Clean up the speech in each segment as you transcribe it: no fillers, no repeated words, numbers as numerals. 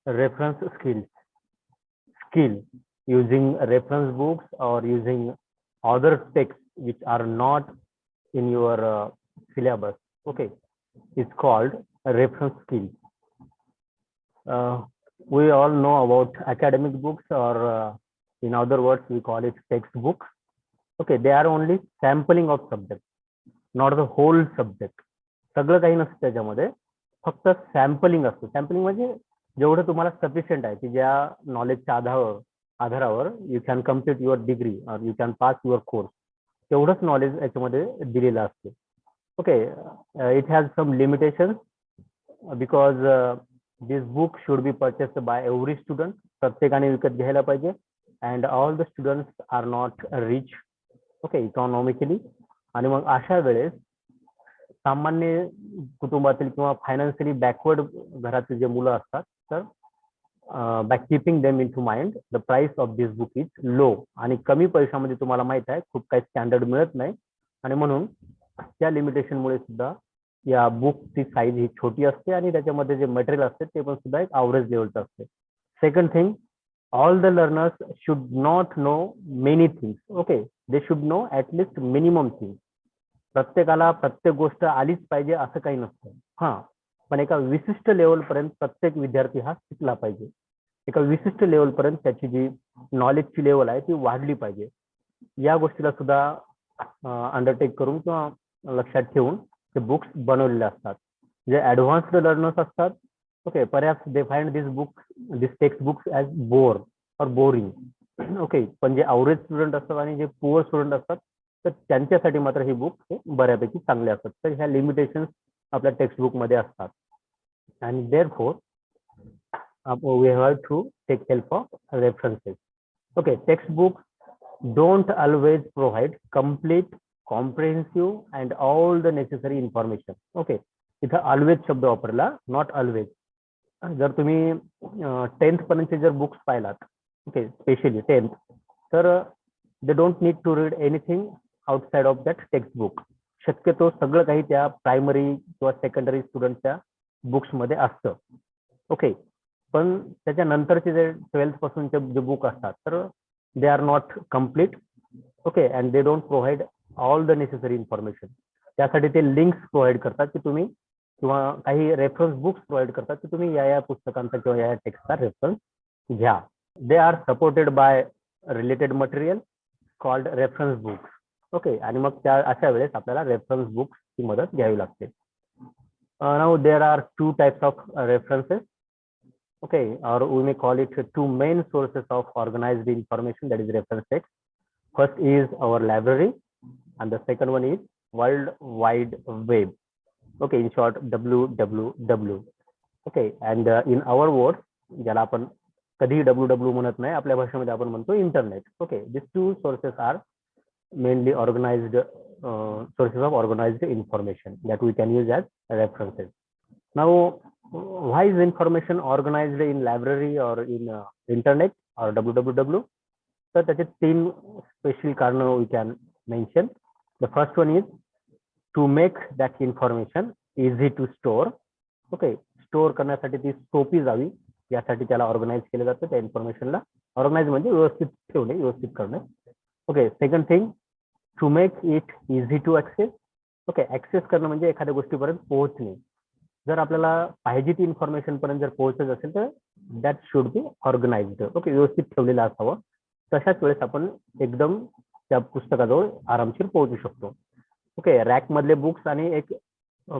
reference skill using reference books or using other texts which are not in your syllabus. Okay, it's called a reference skill. We all know about academic books, or in other words we call it textbooks. Okay, they are only sampling of subject, not the whole subject. सगळं काही नसतं त्याच्यामध्ये, फक्त sampling असतं. Sampling म्हणजे जेवढं तुम्हाला sufficient आहे की ज्या नॉलेजच्या आधारावर you can complete your degree और you can pass your course, तेवढंच नॉलेज याच्यामध्ये दिलेलं असते. Okay, it has some limitation because this book should be purchased by every student. प्रत्येकाने विकत घ्यायला पाहिजे. And all the students are not rich, okay, economically. आणि मग अशा वेळेस सामान्य कुटुंबातील किंवा फायनान्शियली बॅकवर्ड घरातील जे मुलं असतात, तर by keeping them in to mind the price of this book is low. आणि कमी पैशामध्ये तुम्हाला माहित आहे खूप काही स्टँडर्ड मिळत नाही, आणि म्हणून त्या लिमिटेशनमुळे सुद्धा या बुकची साईज ही छोटी असते आणि त्याच्यामध्ये जे मटेरियल असते ते पण सुद्धा एक ॲव्हरेज लेवलचं असते. Second thing, all the learners should not know many things. Okay, they should know at least minimum things. प्रत्येकाला प्रत्येक गोष्ट आलीच पाहिजे असं काही नसतं. हा, पण एका विशिष्ट लेवल पर्यंत प्रत्येक विद्यार्थी हा शिकला पाहिजे. एका विशिष्ट लेवल पर्यंत त्याची जी नॉलेजची लेवल आहे ती वाढली पाहिजे. या गोष्टीला सुद्धा अंडरटेक करून किंवा लक्षात ठेवून ते बुक्स बनवलेले असतात. जे ऍडव्हान्स्ड लर्नर्स असतात, okay, perhaps they find this textbooks as bore or boring. Okay, पण जे ॲव्हरेज स्टुडंट असतात आणि जे पुअर स्टुडंट असतात, तर त्यांच्यासाठी मात्र ही बुक हे बऱ्यापैकी चांगले असतात. तर ह्या लिमिटेशन्स आपल्या टेक्स्टबुक मध्ये असतात. आणि therefore we have to take help of references. Okay, textbooks don't always provide complete, comprehensive and all the necessary information. Okay, इथं ऑलवेज शब्द वापरला, नॉट ऑलवेज. जर तुम्ही 10th पर्यंतचे जर बुक्स पाहिलात, ओके, स्पेशली 10th, तर they don't need to read anything outside of that text book. शक्यतो सगळं काही त्या प्रायमरी किंवा सेकंडरी स्टुडंटच्या बुक्समध्ये असतं. ओके, पण त्याच्यानंतरचे जे 12th पासूनचे जे बुक असतात, तर they are not complete. Okay, and they don't provide all the necessary information. त्यासाठी ते लिंक्स प्रोव्हाइड करतात की तुम्ही, किंवा काही रेफरन्स बुक्स प्रोव्हाइड करतात की तुम्ही या पुस्तकांचा किंवा या टेक्स्टचा रेफरन्स घ्या. They are supported by related material called reference books. Okay, आणि मग त्या अशा वेळेस आपल्याला रेफरन्स बुक्सची मदत घ्यावी लागते. Now there are 2 types of references. Okay, or we may call it 2 main sources of organized information, that is reference text. First is our library and the second one is World Wide Web. Okay, in short WWW. Okay, and in our words, ज्याला आपण कधी WWW म्हणत नाही, आपल्या भाषेमध्ये आपण म्हणतो internet. Okay, these 2 sources are mainly organized sources of organized information that we can use as references. Now, why is information organized in library or in internet or WWW? तर त्याचे 3 स्पेशल कारण we can mention. The first one is to make that information easy to store. Okay, store करण्यासाठी ती सोपी जावी यासाठी त्याला organise केलं जातं. त्या इन्फॉर्मेशनला ऑर्गनाइज म्हणजे व्यवस्थित ठेवणे, व्यवस्थित करणे. Okay, second thing, to make it easy to access. Okay, access करणं म्हणजे एखाद्या गोष्टीपर्यंत पोहोचणे. जर आपल्याला पाहिजे ती इन्फॉर्मेशन पर्यंत जर पोहोचत असेल तर that should be organised. Okay, व्यवस्थित ठेवलेलं असावं. तशाच वेळेस आपण एकदम त्या पुस्तकाजवळ आरामशीर पोहोचू शकतो. ओके, रॅक मधले बुक्स आणि एक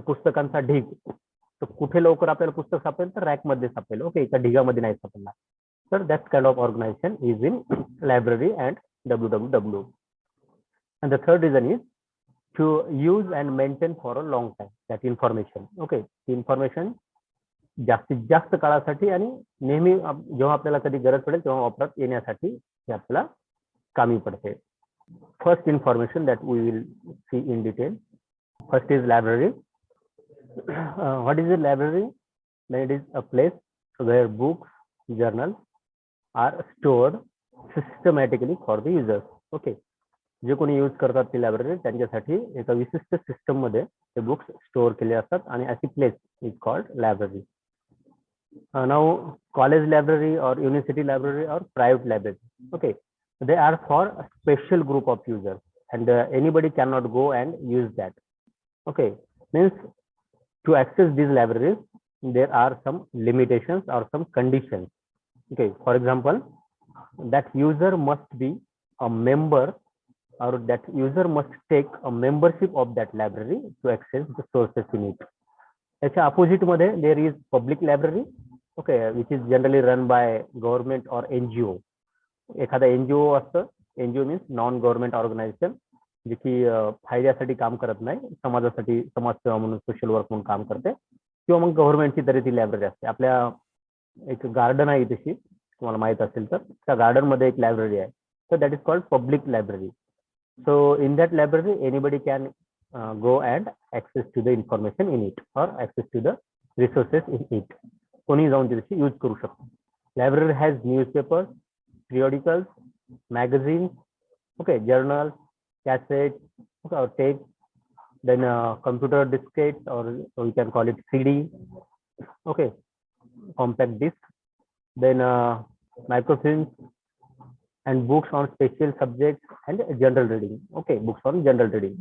पुस्तकांचा ढीग, तर कुठे लवकर आपल्याला पुस्तक सापडेल तर रॅक मध्ये सापडेल. ओके, एका ढिगामध्ये नाही सापडला. तर that kind of organisation is in library and WWW. And the third reason is to use and maintain for a long time that information. Okay, information जास्तीत जास्त काळासाठी आणि नेहमी जेव्हा आपल्याला कधी गरज पडेल तेव्हा वापरात येण्यासाठी हे आपल्याला कामी पडते. First information that we will see in detail. First is library. What is a library? It is a place where books, journals are stored systematically for the users. Okay, जे कोणी यूज करतात ती लायब्ररी त्यांच्यासाठी एका विशिष्ट system मध्ये ते books store केले असतात आणि अशी place is called library. Now, college library or university library or private library. Okay, they are for a special group of users, and anybody cannot go and use that. Okay, means to access these libraries, there are some limitations or some conditions. Okay, for example, that user must be a member or that user must take a membership of that library to access the sources in it. त्याच्या opposite मध्ये there is public library, okay, which is generally run by government और NGO. एखादा NGO असतं, NGO means non government organisation, जी की फायद्यासाठी काम करत नाही, समाजासाठी समाजसेवा म्हणून सोशल वर्क म्हणून काम करते, किंवा मग गव्हर्नमेंटची तरी ती लायब्ररी असते. आपल्या एक गार्डन आहे तशी, तुम्हाला माहित असेल तर, त्या गार्डन मध्ये एक लायब्ररी आहे, तर that is called public library. So in that library, anybody can go and access to the information in it or access to the resources in it. कोणी जाऊन तिथे यूज करू शकतो. Library has newspapers, periodicals, magazines, okay, journals, cassettes, okay, or tapes, then computer diskettes, or we can call it CD, okay, compact disc, then microfilms, and books on special subjects and general reading. Okay, books on general reading.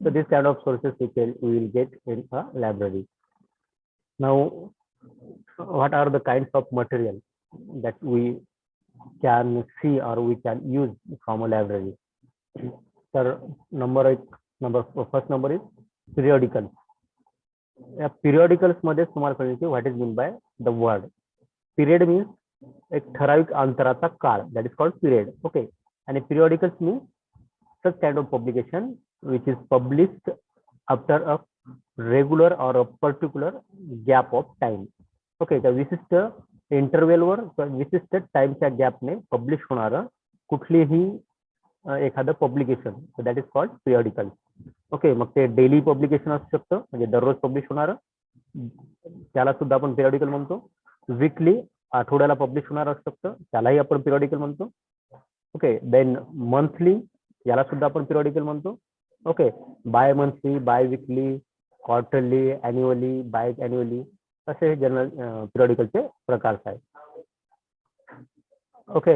So this kind of sources we will get in a library. Now, what are the kinds of material that we can see or we can use from a library? Sir, first number is periodicals. या periodicals मध्ये तुम्हाला कळेल की what is meant by the word. Period means एक ठराविक अंतराचा काळ, that is called period. Okay, and periodicals means such kind of publication which is published after a regular or a particular gap of time. Okay, त्या विशिष्ट interval वर विशिष्ट टाइमच्या गॅपने publish होणारं कुठलीही एखादं publication, that is called periodical. Okay, मग ते daily publication असू शकतं, म्हणजे दररोज पब्लिश होणारं, त्याला सुद्धा आपण पिरियडिकल म्हणतो. वीकली, आठवड्याला पब्लिश होणार असू शकतं, त्यालाही आपण पिरियडिकल म्हणतो. ओके, देन मंथली, याला सुद्धा आपण पिरियडिकल म्हणतो. Okay, bimonthly, biweekly, quarterly, annually, biannually, असे हे जनरल पिरियडिकलचे प्रकार आहेत. Okay,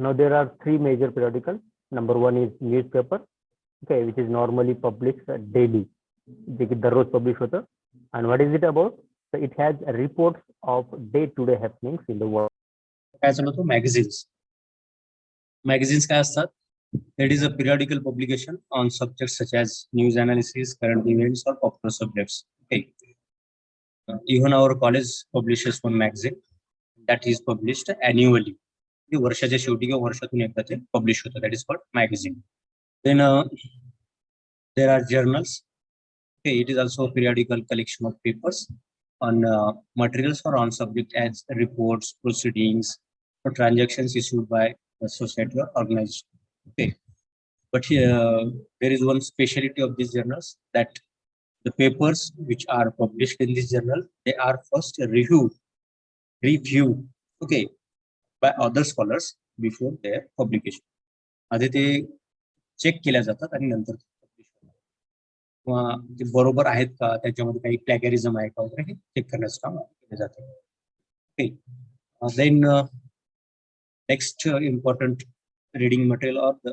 now there are three major periodicals. Number one is newspaper, okay, which is normally published daily, जे की दररोज पब्लिश होतं. And what is it about? So it has reports of day-to-day happenings in the world. काय चालतो magazines. Magazines काय असतात? It is a periodical publication on subjects such as news analysis, current events, or popular subjects. Okay. Even our college publishes one magazine that is published annually. ते वर्षाच्या शेवटी किंवा वर्षातून एकदा ते पब्लिश होतं. That is called magazine. Then there are journals. Okay, it is also a periodical collection of papers on materials or on subject as reports, proceedings, or transactions issued by the society or organization. Okay, but there is one speciality of these journals, that the papers which are published in this journal, they are first reviewed, okay, by other scholars before their publication. आधी ते check केल्या जातात आणि नंतर किंवा ते बरोबर आहेत का, त्याच्यामध्ये काही प्लॅगॅरिझम आहे का वगैरे हे चेक करण्याचं काम केलं जातं. Okay, then next important reading material of the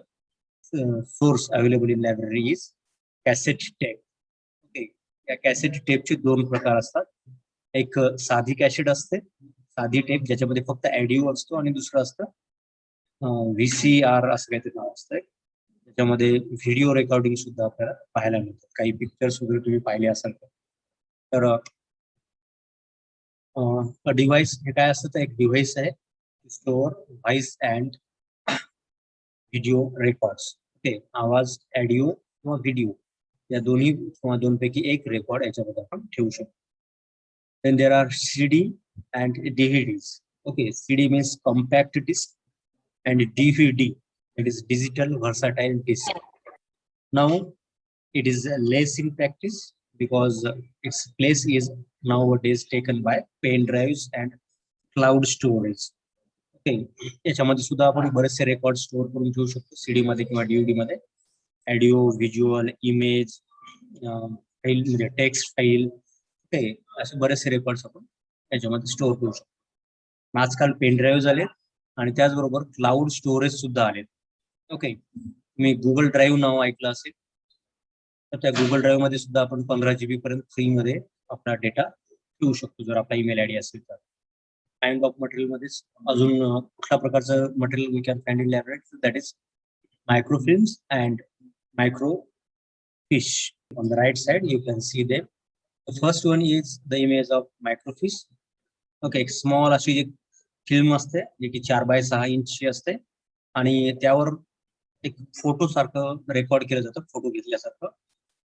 source available in library is cassette tape. Okay, या कॅसेट टेपचे दोन प्रकार असतात. एक साधी कॅसेट असते, साधी टेप, ज्याच्यामध्ये फक्त ऑडिओ असतो, आणि दुसरं असतं VCR असं काहीतरी नाव असतं, त्याच्यामध्ये व्हिडिओ रेकॉर्डिंग सुद्धा आपल्याला पाहायला मिळतात. काही पिक्चर्स वगैरे तुम्ही पाहिले असाल तर. डिव्हाइस हे काय असतं, तर एक डिव्हाइस आहे store voice and video records. Okay, आवाज, ऑडिओ किंवा व्हिडिओ या दोन्ही किंवा दोनपैकी एक रेकॉर्ड याच्यामध्ये आपण ठेवू शकतो. Then there are CD and DVDs. Okay, CD means compact disc, and DVD, it is digital versatile disc. Now it is less in practice because its place is nowadays taken by pen drives and cloud storage. Okay, याच्यामध्ये सुद्धा आपण बरेचसे record store करून ठेवू शकतो, CD मध्ये किंवा DVD मध्ये. ऑडिओ, व्हिज्युअल, इमेज, फाईल म्हणजे टेक्स्ट फाईल, ओके, असे बरेचसे रेकॉर्ड्स आपण याच्यामध्ये स्टोअर करू शकतो. आजकाल पेन ड्राईव्ह झाले आणि त्याचबरोबर क्लाउड स्टोरेज सुद्धा आले. ओके, तुम्ही गुगल ड्राईव्ह नाव ऐकलं असेल, तर त्या गुगल ड्राईव्ह मध्ये सुद्धा आपण 15 GB पर्यंत फ्री मध्ये आपला डेटा ठेवू शकतो, जर आपला ईमेल आयडी असेल तर. काइंड ऑफ मटेरियल मध्ये अजून कुठल्या प्रकारचं material we can find in laboratory, that is microfilms and microfiche. On the right side, you can see them. The first one is the image of microfiche. Okay, एक small अशी एक film असते, जे की 4x6 इंचची असते आणि त्यावर एक फोटो सारखं रेकॉर्ड केलं जातं, फोटो घेतल्यासारखं.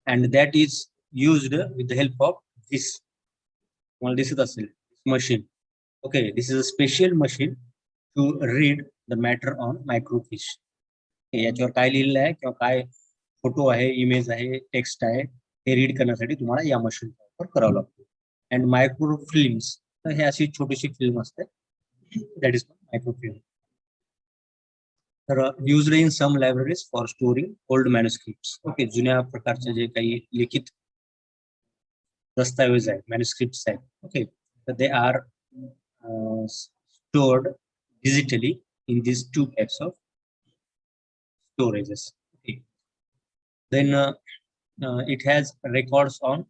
And that is used with the help of this, तुम्हाला दिसत असेल machine. Okay, this is a special machine to read the matter on microfiche. याच्यावर काय लिहिलेलं आहे किंवा काय फोटो आहे, इमेज आहे, टेक्स्ट आहे, हे रीड करण्यासाठी तुम्हाला या मशीनचा वापर करावा लागतो. अँड मायक्रोफिल्म्स, तर हे अशी छोटीशी फिल्म असते, दॅट इज मायक्रोफिल्म. तर used in some libraries for storing old manuscripts. Okay, जुन्या प्रकारचे जे काही लिखित दस्तावेज आहेत, मॅन्युस्क्रिप्ट्स आहेत, ओके, तर they are stored digitally in these two types of storages. Okay. Then it has records on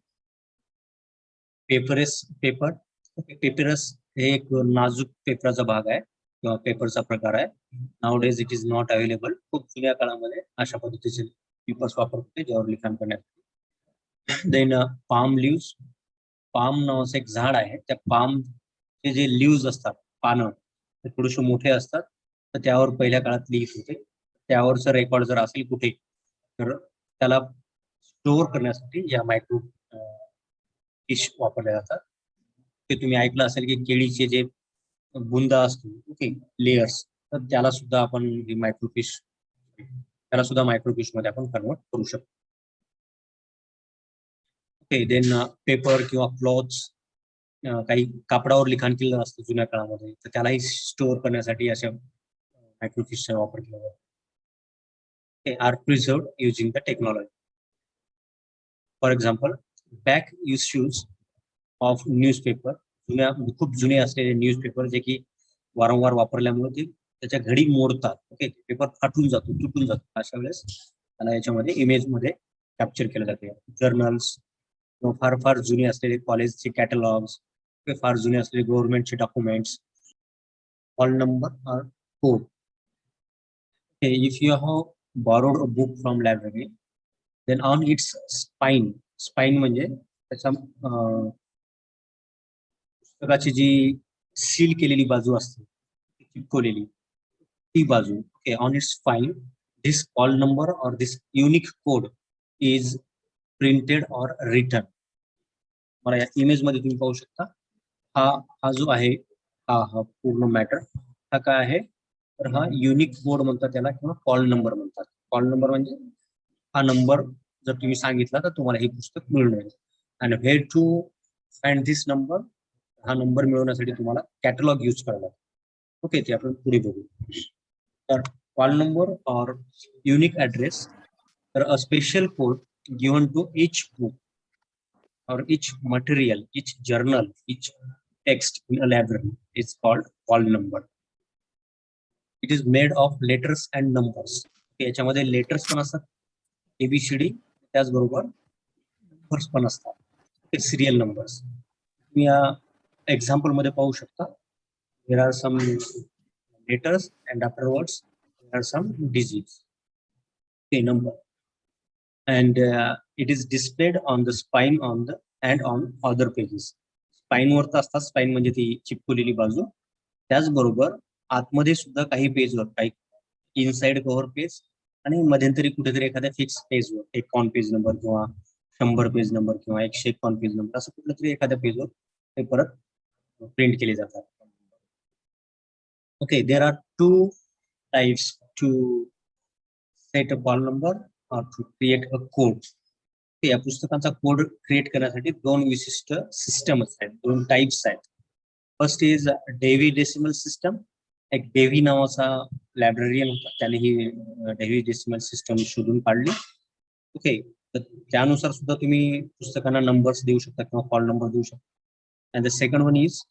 papyrus paper. Okay, papyrus हे एक नाजूक पेपराचा भाग आहे किंवा पेपरचा प्रकार आहे. Nowadays it is not available. खूप जुन्या काळामध्ये अशा पद्धतीचे पेपर्स वापरत होते ज्यावर लिखाण करण्यात. Then palm lives. पाम नावाचं एक झाड आहे, त्या पामचे जे लिव्ज असतात, पानं, ते थोडेसे मोठे असतात, तर त्यावर पहिल्या काळात लिहित होते. त्यावरचं रेकॉर्ड जर असेल कुठे, तर त्याला स्टोअर करण्यासाठी या मायक्रो फिश वापरल्या जातात. ते तुम्ही ऐकलं असेल की केळीचे जे बुंदा असतो, ओके, लेयर्स, तर त्याला सुद्धा आपण मायक्रोफिश, त्याला सुद्धा मायक्रोफिश मध्ये आपण कन्वर्ट करू शकतो. ओके, देन पेपर किंवा क्लॉथ्स, काही कापडावर लिखाण केलेलं असतं जुन्या काळामध्ये, तर त्यालाही स्टोअर करण्यासाठी अशा मायक्रोफिशचा वापर केला जातो. Are preserved using the technology. For example, back issues of newspaper, जुन्या खूप जुने असलेले न्यूजपेपर जे की वारंवार वापरल्यामुळे ते त्याच्या घडी मोडतात. ओके, पेपर फाटून जातो, तुटून जातो. अशा वेळेस त्याला याच्यामध्ये इमेज मध्ये कॅप्चर केलं जाते. जर्नल्स, फार फार जुने असलेले कॉलेजचे कॅटलॉग्स, फार जुने असलेले गव्हर्नमेंटचे documents, all number or code. If you have borrowed a book from library, then on its spine म्हणजे त्याच्या पुस्तकाची जी सील केलेली बाजू असते, चिपकवलेली ती बाजू, okay, on it's spine this call number और दिस युनिक कोड इज प्रिंटेड और रिटन. मला या इमेज मध्ये तुम्ही पाहू शकता, हा जो आहे, हा पूर्ण मॅटर, हा काय आहे, तर हा युनिक कोड म्हणतात त्याला, किंवा कॉल नंबर म्हणतात. कॉल नंबर म्हणजे हा नंबर जर तुम्ही सांगितला तर तुम्हाला हे पुस्तक मिळणार. आणि where to find this number, हा नंबर मिळवण्यासाठी तुम्हाला कॅटलॉग यूज करावा. ओके, ते आपण पुढे बघू. तर call number or unique address, तर a special code given to each book or each material, each journal, each text in a library is called call number. It is made of letters and numbers. याच्यामध्ये letters पण असतात, ABCD, त्याचबरोबर numbers पण असतात, ते serial numbers. तुम्ही या example मध्ये पाहू शकता. There are some letters and afterwards there are some digits, ते number, and it is displayed on the spine on the and on other pages. Spine वर असतात, स्पाइन म्हणजे ती चिपकवलेली बाजू, त्याचबरोबर आतमध्ये सुद्धा काही पेजवर, काही इनसाइड कव्हर पेज आणि मध्यंतरी कुठेतरी एखाद्या फिक्स पेजवर, एक ऑन पेज नंबर किंवा 100 पेज नंबर किंवा 101 पेज नंबर, असं कुठलं तरी एखाद्या पेजवर ते परत प्रिंट केले जातात. Okay, there are two types to set a call number or to create a code. या पुस्तकांचा कोड क्रिएट करण्यासाठी दोन विशिष्ट सिस्टम्स आहेत, दोन टाइप्स आहेत. First is Dewey decimal system. एक डेव्ही नावाचा लायब्ररियन होता, त्याने ही डेव्ही डेसिमल सिस्टम शोधून काढली. ओके, तर त्यानुसार सुद्धा तुम्ही पुस्तकांना नंबर्स देऊ शकता किंवा कॉल नंबर देऊ शकता. And the second one is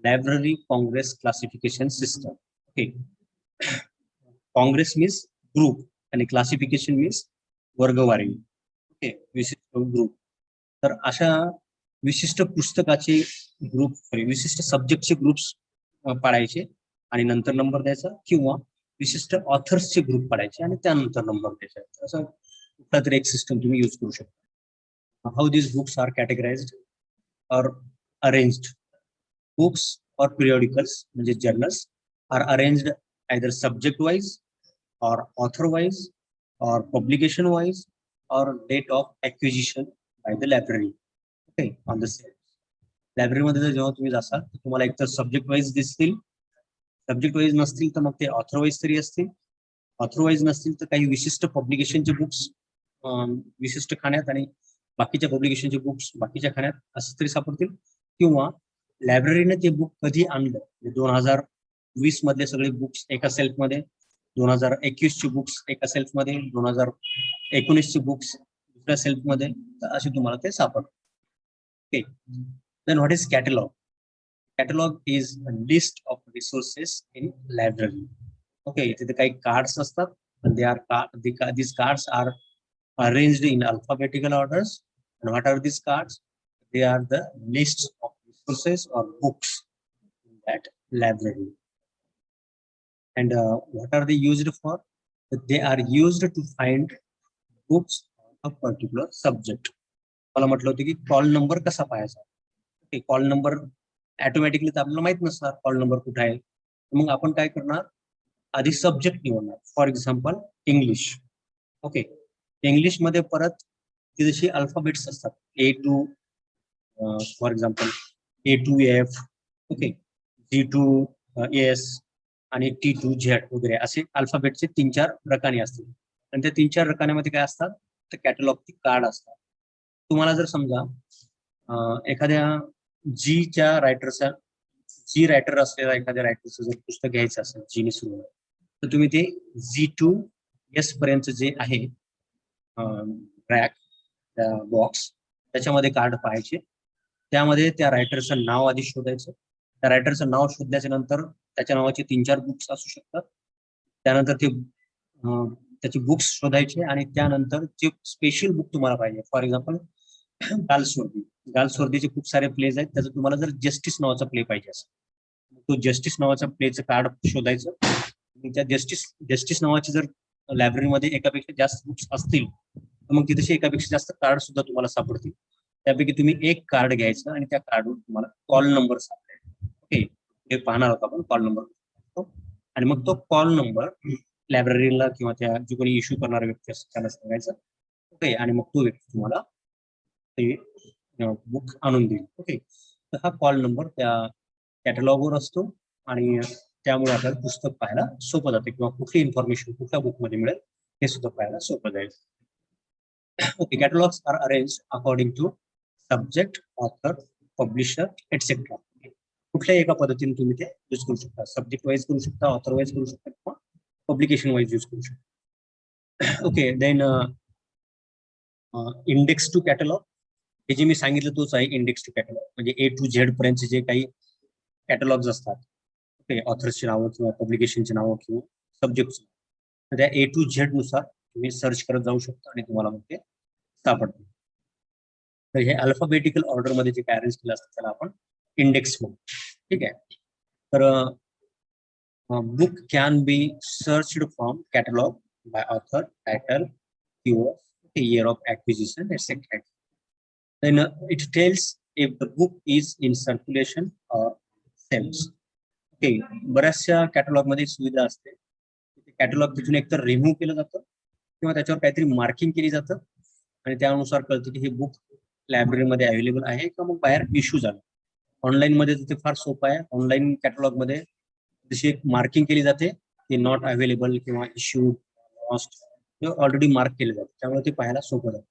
Library Congress classification system. Okay. Congress means group आणि classification means वर्गवारी. ओके, विशिष्ट ग्रुप. तर अशा विशिष्ट पुस्तकाचे ग्रुप, विशिष्ट सब्जेक्टचे ग्रुप्स पाडायचे आणि नंतर नंबर द्यायचा, किंवा विशिष्ट ऑथर्सचे ग्रुप पाडायचे आणि त्यानंतर नंबर द्यायचा. असं कुठला तरी एक सिस्टम तुम्ही यूज करू शकता. How these books are categorized or arranged? Books or periodicals म्हणजे journals are arranged either subject wise or author wise or publication wise or date of acquisition by the library. Okay, on the same. Library मध्ये जेव्हा तुम्ही जासाल तर तुम्हाला एकतर subject wise दिसतील, subject wise नसतील तर मग ते ऑथर वाईज तरी असतील, ऑथर वाईज नसतील तर काही विशिष्ट पब्लिकेशनचे बुक्स विशिष्ट खाण्यात आणि बाकीच्या पब्लिकेशनचे बुक्स बाकीच्या खाण्यात असं तरी सापडतील, किंवा लायब्ररीने ते बुक कधी आणलं, 2020 मधले सगळे बुक्स एका सेल्फ मध्ये, 2021 चे बुक्स एका सेल्फ मध्ये, 2019 चे बुक्स दुसऱ्या सेल्फ मध्ये, तर असे तुम्हाला ते सापडतात. Okay, then what is catalogue? Catalog is a list of resources in library. Okay, तिथे काही कार्ड्स असतात and these cards are arranged in alphabetical orders. And what are these cards? They are the lists of resources or books in that library. And what are they used for? They are used to find books on a particular subject. मला म्हटलं होतं की call number कसा पाहायचा. Okay, call number automatically तर आपल्याला माहित नसणार कॉल नंबर कुठे आहे. मग आपण काय करणार, आधी सब्जेक्ट निवडणार. For example English. Okay, English मध्ये परत ती जशी अल्फाबेट्स असतात, A to for example A to F, okay, G to S आणि T to Z वगैरे असे अल्फाबेटचे 3-4 रकाने असतील. आणि त्या 3-4 रकान्यामध्ये काय असतात, तर कॅटलॉगची कार्ड असतात. तुम्हाला जर समजा एखाद्या जी रायटर असलेला एखाद्या रायटरचं जर पुस्तक घ्यायचं असेल, जीने सुरू, तर तुम्ही ते G to S पर्यंत जे आहे ट्रॅक बॉक्स, त्याच्यामध्ये कार्ड पाहायचे. त्यामध्ये त्या रायटरचं नाव आधी शोधायचं. त्या रायटरचं नाव शोधल्याच्या नंतर त्याच्या नावाचे 3-4 बुक्स असू शकतात. त्यानंतर ते त्याचे बुक्स शोधायचे आणि त्यानंतर जे स्पेशल बुक तुम्हाला पाहिजे, फॉर एक्झाम्पल गालस्वर्दीचे खूप सारे प्लेज आहेत, त्याचं तुम्हाला जर जस्टिस नावाचा प्ले पाहिजे असेल, तो जस्टिस नावाचा प्लेचं कार्ड शोधायचं. त्या जस्टिस नावाची जर लायब्ररीमध्ये एकापेक्षा जास्त बुक्स असतील तर मग तिथे एकापेक्षा जास्त कार्ड सुद्धा तुम्हाला सापडतील. त्यापैकी तुम्ही एक कार्ड घ्यायचं आणि त्या कार्डवर तुम्हाला कॉल नंबर सापडेल. ओके, हे पाहणार आहोत आपण कॉल नंबर. आणि मग तो कॉल नंबर लायब्ररीला किंवा त्या जो कोणी इश्यू करणारा व्यक्ती असतो त्याला सांगायचं. ओके, आणि मग तो व्यक्ती तुम्हाला ते बुक आणून देईल. ओके, तर हा कॉल नंबर त्या कॅटलॉगवर असतो आणि त्यामुळे आपल्याला पुस्तक पाहायला सोपं जाते, किंवा कुठली इन्फॉर्मेशन कुठल्या बुकमध्ये मिळेल हे सुद्धा पाहायला सोपं जाईल. Okay, catalogues are arrange according to subject, author, publisher etcetera. कुठल्याही एका पद्धतीने तुम्ही ते यूज करू शकता. सब्जेक्ट वाईज करू शकता, ऑथर वाईज करू शकता, किंवा पब्लिकेशन वाईज यूज करू शकता. Okay, then index to catalogue, हे जे मी सांगितलं तोच आहे इंडेक्स टू कॅटलॉग. म्हणजे A to Z पर्यंत जे काही कॅटलॉग्स असतात, ओके, ऑथर्सची नावं किंवा पब्लिकेशनची नावं किंवा सब्जेक्टची, त्या A to Z नुसार तुम्ही सर्च करत जाऊ शकता आणि तुम्हाला मग ते सापडते. तर हे अल्फाबेटिकल ऑर्डर मध्ये जे काय अरेंज केलं असतं त्याला आपण इंडेक्स म्हणू. ठीक आहे, तर book can be searched from catalogue by author, title, keyword, year of acquisition, etc. Then it tells if the book is in circulation or sales. Okay, बऱ्याचशा कॅटलॉग मध्ये सुविधा असते, कॅटलॉग तिथून एकतर रिमूव्ह केलं जातं किंवा त्याच्यावर काहीतरी मार्किंग केली जातं आणि त्यानुसार कळतं की हे बुक लायब्ररीमध्ये अवेलेबल आहे का मग बाहेर इश्यू झालं. ऑनलाईन मध्ये तिथे फार सोपं आहे. ऑनलाईन कॅटलॉग मध्ये जशी एक मार्किंग केली जाते की नॉट अवेलेबल किंवा इश्यू, लॉस्ट, ऑलरेडी मार्क केले जाते, त्यामुळे ते पाहायला सोपं जातं.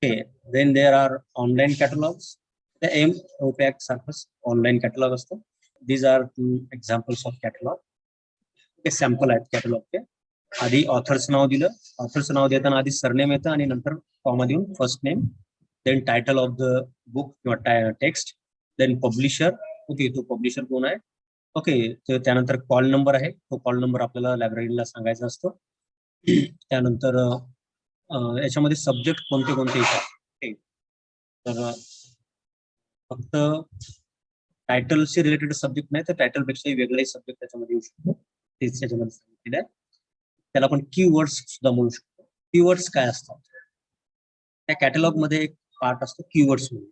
Okay, then there are online catalogues. OPAC सारखंच ऑनलाईन कॅटलॉग असतं. These are 2 examples of catalogue. हे सॅम्पल आहेत कॅटलॉगचे. आधी ऑथरचं नाव दिलं, ऑथरचं नाव देताना आधी सरनेम येतं आणि नंतर कॉमा देऊन first name, then title of the book किंवा टेक्स्ट, देन पब्लिशर, ओके, तो पब्लिशर कोण आहे. ओके, तर त्यानंतर कॉल नंबर आहे, तो कॉल नंबर आपल्याला लायब्ररीला सांगायचा असतो. त्यानंतर याच्यामध्ये सब्जेक्ट कोणते कोणते येतात. ओके, तर फक्त टायटलशी रिलेटेड सब्जेक्ट नाही तर टायटल पेक्षाही वेगळाही सब्जेक्ट त्याच्यामध्ये येऊ शकतो. तेच त्याच्यामध्ये सांगितलेलं आहे. त्याला आपण कीवर्ड्स सुद्धा म्हणू शकतो. कीवर्ड्स काय असतात, त्या कॅटलॉग मध्ये एक पार्ट असतो कीवर्ड्स म्हणून.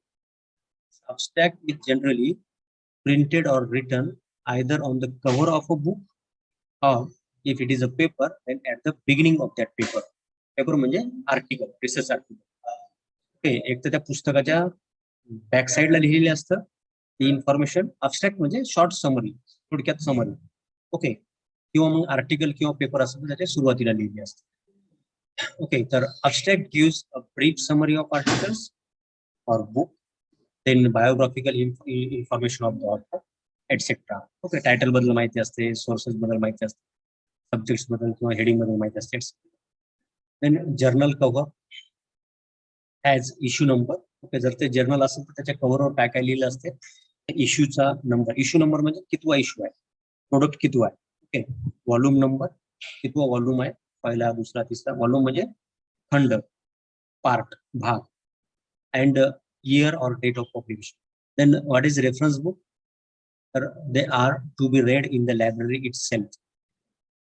Abstract is generally printed or written either on the cover of a book or if it is a paper then at the beginning of that paper. Paper म्हणजे article, research article. Okay, एक तर त्या पुस्तकाच्या back साईडला लिहिलेली असतं ती information. अब्स्ट्रॅक्ट म्हणजे शॉर्ट समरी, थोडक्यात समरी. ओके, किंवा मग आर्टिकल किंवा पेपर असं त्याच्या सुरुवातीला लिहिली असते. ओके, तर abstract gives a brief summary of articles और book, then biographical information of the author, etc. Okay, title बद्दल माहिती असते, सोर्सेस बद्दल माहिती असते, सब्जेक्ट्स बद्दल किंवा हेडिंग बद्दल माहिती असते. Then journal cover has issue number. Okay, जर ते जर्नल असेल तर त्याच्या कव्हरवर काय काय लिहिलं असते, इश्यूचा नंबर. इश्यू नंबर म्हणजे कितवा इश्यू आहे, प्रोडक्ट कितवा आहे. ओके, व्हॉल्यूम नंबर, कितवा व्हॉल्यूम आहे, पहिला, दुसरा, तिसरा. व्हॉल्यूम म्हणजे खंड, पार्ट, भाग. And year or date of publication. Then what is reference book? They are to be read in the library itself.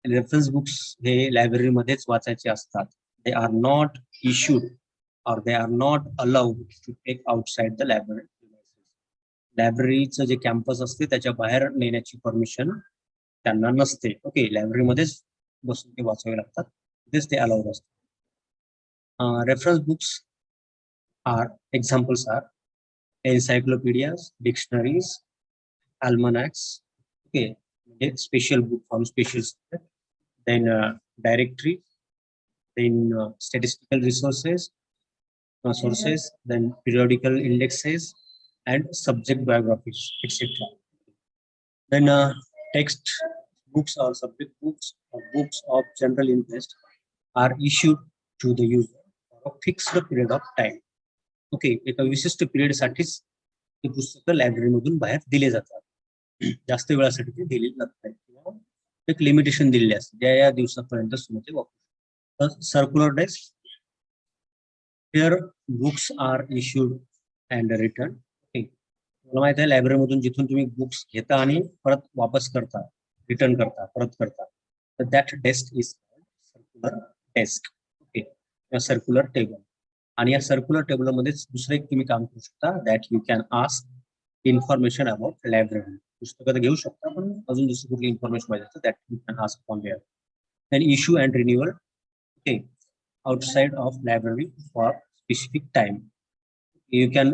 Reference books हे लायब्ररी मध्येच वाचायचे असतात. They are not issued or they are not allowed to take outside the library. लायब्ररीचं जे campus असते त्याच्या बाहेर नेण्याची permission त्यांना नसते. ओके, लायब्ररी मध्येच बसून ते वाचावे लागतात, तेच ते अलाउड असतात. Reference books are examples are encyclopedias, dictionaries, almanacs. Okay, special book from special subject. Then directory, then statistical resources, sources, then periodical indexes and subject biographies, etc. Then text books or subject books or books of general interest are issued to the user for a fixed period of time. Okay, एका विशिष्ट period साठीच ते पुस्तकं library मधून बाहेर दिले जातात. जास्त वेळासाठी ते दिले जात नाही किंवा एक लिमिटेशन दिलेली असते, या दिवसापर्यंत तुम्ही ते वापरू. Circular desk, here books are issued and return. मला माहित आहे लायब्ररी मधून जिथून तुम्ही बुक्स घेता आणि परत वापस करता, रिटर्न करता, परत करता, तर that desk is circular desk. Okay, circular table. आणि या सर्क्युलर टेबल मध्येच दुसरं एक तुम्ही काम करू शकता, that you can ask information about library. पुस्तकं घेऊ शकता, पण अजून दुसरी कुठली इन्फॉर्मेशन पाहिजे तर that you can ask on there. Then issue and renewal. Okay, outside of library for specific time. You can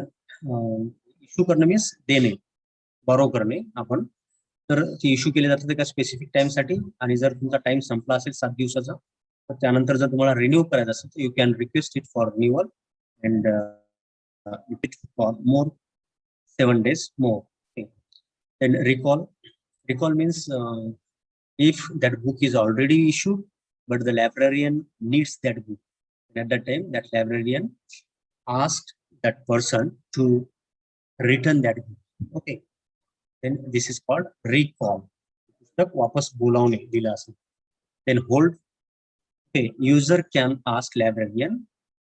issue करणं मीन्स देणे, बॉरो करणे आपण. तर ती इश्यू केले जातात एका स्पेसिफिक टाइमसाठी, आणि जर तुमचा टाइम संपला असेल 7 दिवसाचा तर त्यानंतर जर तुम्हाला रिन्यू करायचं असेल तर you can request it for renewal and it for more 7 days more. Okay. Then recall means if that book is already issued but the librarian needs that book, and at that time that librarian asked that person to return that book. Okay, then this is called recall. पुस्तक वापस बोलावणे दिलं असेल. Then hold. Okay, user can ask librarian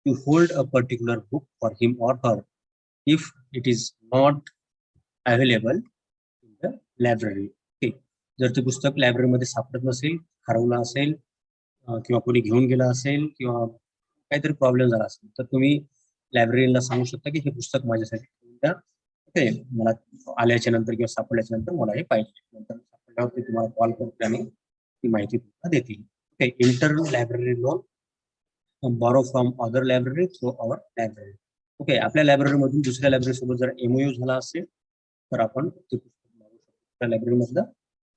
to hold a particular book for him or her if it is not available in the library. Okay, जर ते पुस्तक लायब्ररीमध्ये सापडत नसेल, हरवलं असेल किंवा कोणी घेऊन गेला असेल किंवा काहीतरी प्रॉब्लेम झाला असेल तर तुम्ही लायब्ररीला सांगू शकता की हे पुस्तक माझ्यासाठी ठेवून द्या. ओके, मला आल्याच्या नंतर किंवा सापडल्याच्या नंतर मला हे पाहिजे. नंतर सापडल्यावर ते तुम्हाला कॉल करते आणि ती माहिती तुम्हाला देतील. Okay, internal library loan, borrow from other library through our library. Okay, आपल्या लायब्ररी मधून दुसऱ्या लायब्ररी सोबत जर MOU झाला असेल तर आपण ते पुस्तक मागू शकतो लायब्ररी मधलं.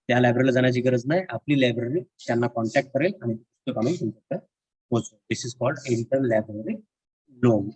त्या लायब्ररीला जाण्याची गरज नाही, आपली लायब्ररी त्यांना कॉन्टॅक्ट करेल आणि पुस्तक आणून तुमच्याकडे पोहोचवेल. This is called inter library loan.